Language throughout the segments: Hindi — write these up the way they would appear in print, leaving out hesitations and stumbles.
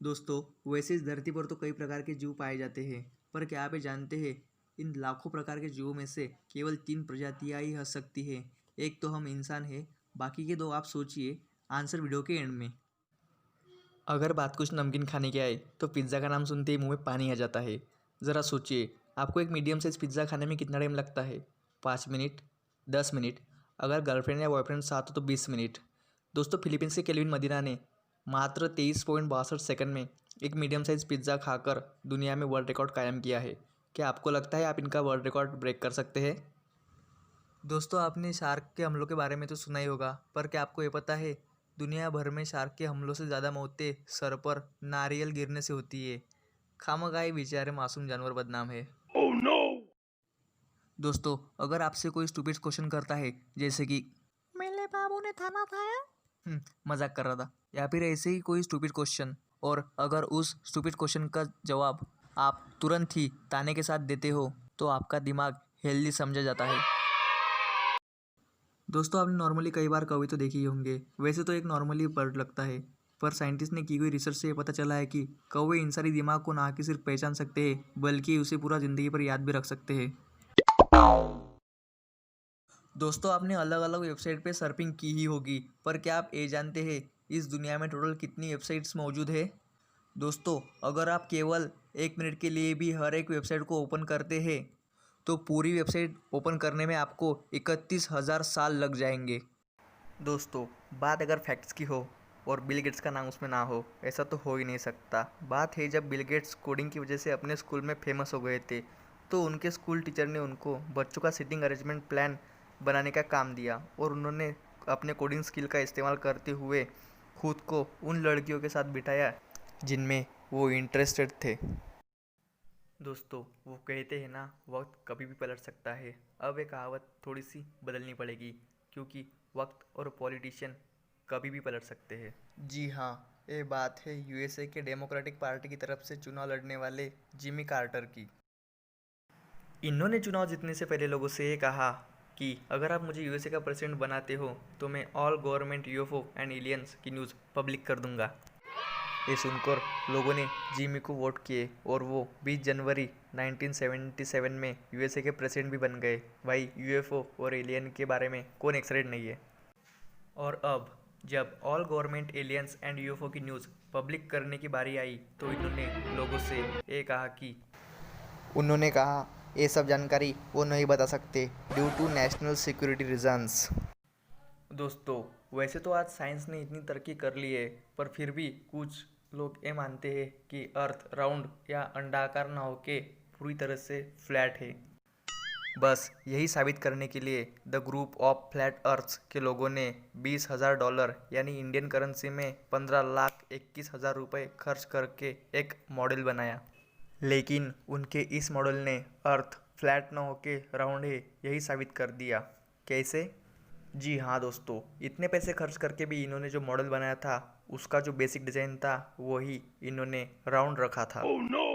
दोस्तों, वैसे इस धरती पर तो कई प्रकार के जीव पाए जाते हैं, पर क्या आप ये जानते हैं इन लाखों प्रकार के जीवों में से केवल 3 प्रजातियां ही हंस सकती हैं। एक तो हम इंसान हैं, बाकी के 2 आप सोचिए। आंसर वीडियो के एंड में। अगर बात कुछ नमकीन खाने की आए तो पिज़्ज़ा का नाम सुनते ही मुंह में पानी आ जाता है। ज़रा सोचिए, आपको एक मीडियम साइज़ पिज़्ज़ा खाने में कितना टाइम लगता है? 5 मिनट, 10 मिनट, अगर गर्लफ्रेंड या बॉयफ्रेंड साथ हो तो 20 मिनट। दोस्तों, फिलीपींस के केल्विन मदीना ने मात्र 23.62 सेकंड में एक मीडियम साइज़ पिज़्ज़ा खाकर दुनिया में वर्ल्ड रिकॉर्ड कायम किया है। क्या आपको लगता है आप इनका वर्ल्ड रिकॉर्ड ब्रेक कर सकते हैं? दोस्तों, आपने शार्क के हमलों के बारे में तो सुना ही होगा, पर क्या आपको ये पता है दुनिया भर में शार्क के हमलों से ज़्यादा मौतें सर पर नारियल गिरने से होती है। खामखा ये बेचारे मासूम जानवर बदनाम है। Oh no! दोस्तों, अगर आपसे कोई स्टूपिड क्वेश्चन करता है जैसे कि मेरे बाबू ने थाना खाया, मजाक कर रहा था, या फिर ऐसे ही कोई स्टूपिड क्वेश्चन, और अगर उस स्टूपिड क्वेश्चन का जवाब आप तुरंत ही ताने के साथ देते हो तो आपका दिमाग हेल्दी समझा जाता है। दोस्तों, आपने नॉर्मली कई बार कौवे तो देखे ही होंगे। वैसे तो एक नॉर्मली बर्ड लगता है, पर साइंटिस्ट ने की गई रिसर्च से ये पता चला है कि कौवे इंसानी दिमाग को ना कि सिर्फ पहचान सकते हैं, बल्कि उसे पूरा ज़िंदगी पर याद भी रख सकते हैं। दोस्तों, आपने अलग अलग वेबसाइट पे सर्फिंग की ही होगी, पर क्या आप ये जानते हैं इस दुनिया में टोटल कितनी वेबसाइट्स मौजूद है? दोस्तों, अगर आप केवल 1 मिनट के लिए भी हर एक वेबसाइट को ओपन करते हैं तो पूरी वेबसाइट ओपन करने में आपको 31,000 साल लग जाएंगे। दोस्तों, बात अगर फैक्ट्स की हो और बिल गेट्स का नाम उसमें ना हो, ऐसा तो हो ही नहीं सकता। बात है जब बिल गेट्स कोडिंग की वजह से अपने स्कूल में फेमस हो गए थे, तो उनके स्कूल टीचर ने उनको बच्चों का सीटिंग अरेंजमेंट प्लान बनाने का काम दिया, और उन्होंने अपने कोडिंग स्किल का इस्तेमाल करते हुए खुद को उन लड़कियों के साथ बिठाया जिनमें वो इंटरेस्टेड थे। दोस्तों, वो कहते हैं ना, वक्त कभी भी पलट सकता है। अब ये कहावत थोड़ी सी बदलनी पड़ेगी, क्योंकि वक्त और पॉलिटिशियन कभी भी पलट सकते हैं। जी हाँ, ये बात है यूएसए के डेमोक्रेटिक पार्टी की तरफ से चुनाव लड़ने वाले जिमी कार्टर की। इन्होंने चुनाव जीतने से पहले लोगों से ये कहा कि अगर आप मुझे यूएसए का प्रेसिडेंट बनाते हो तो मैं all government UFO and aliens की न्यूज़ पब्लिक कर दूंगा। ये सुनकर लोगों ने जिमी को वोट किए और वो 20 जनवरी 1977 में यूएसए के प्रेसिडेंट भी बन गए। भाई, यूएफओ और एलियन के बारे में कौन एक्साइटेड नहीं है? और अब जब all government aliens and UFO की न्यूज़ पब्लिक करने की बारी आई तो इन्होंने लोगों से ये कहा कि उन्होंने कहा ये सब जानकारी वो नहीं बता सकते due to national security reasons. दोस्तों, वैसे तो आज साइंस ने इतनी तरक्की कर ली है, पर फिर भी कुछ लोग ये मानते हैं कि अर्थ राउंड या अंडाकार ना होके पूरी तरह से फ्लैट है। बस यही साबित करने के लिए the group of flat earths के लोगों ने $20,000 यानी इंडियन करेंसी में 15,21,000 रुपये खर्च करके एक मॉडल बनाया। लेकिन उनके इस मॉडल ने अर्थ फ्लैट न होके राउंड है यही साबित कर दिया। कैसे? जी हाँ दोस्तों, इतने पैसे खर्च करके भी इन्होंने जो मॉडल बनाया था उसका जो बेसिक डिज़ाइन था वही इन्होंने राउंड रखा था। Oh no!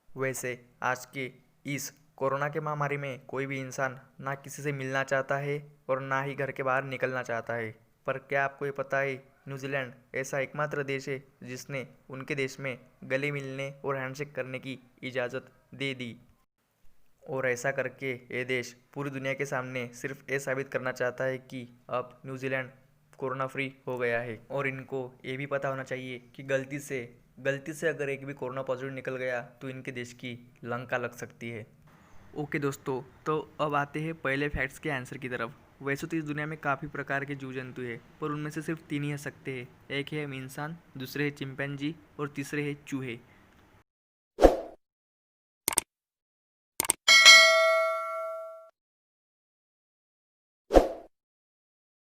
वैसे आज के इस कोरोना के महामारी में कोई भी इंसान ना किसी से मिलना चाहता है और ना ही घर के बाहर निकलना चाहता है, पर क्या आपको ये पता है न्यूजीलैंड ऐसा एकमात्र देश है जिसने उनके देश में गले मिलने और हैंडशेक करने की इजाज़त दे दी। और ऐसा करके ये देश पूरी दुनिया के सामने सिर्फ ये साबित करना चाहता है कि अब न्यूजीलैंड कोरोना फ्री हो गया है। और इनको ये भी पता होना चाहिए कि गलती से अगर एक भी कोरोना पॉजिटिव निकल गया तो इनके देश की लंका लग सकती है। ओके दोस्तों, तो अब आते हैं पहले फैक्ट्स के आंसर की तरफ। वैसे तो इस दुनिया में काफ़ी प्रकार के जीव जंतु हैं, पर उनमें से सिर्फ 3 ही हंस सकते हैं। एक है हम इंसान, दूसरे है चिंपैंजी और तीसरे है चूहे।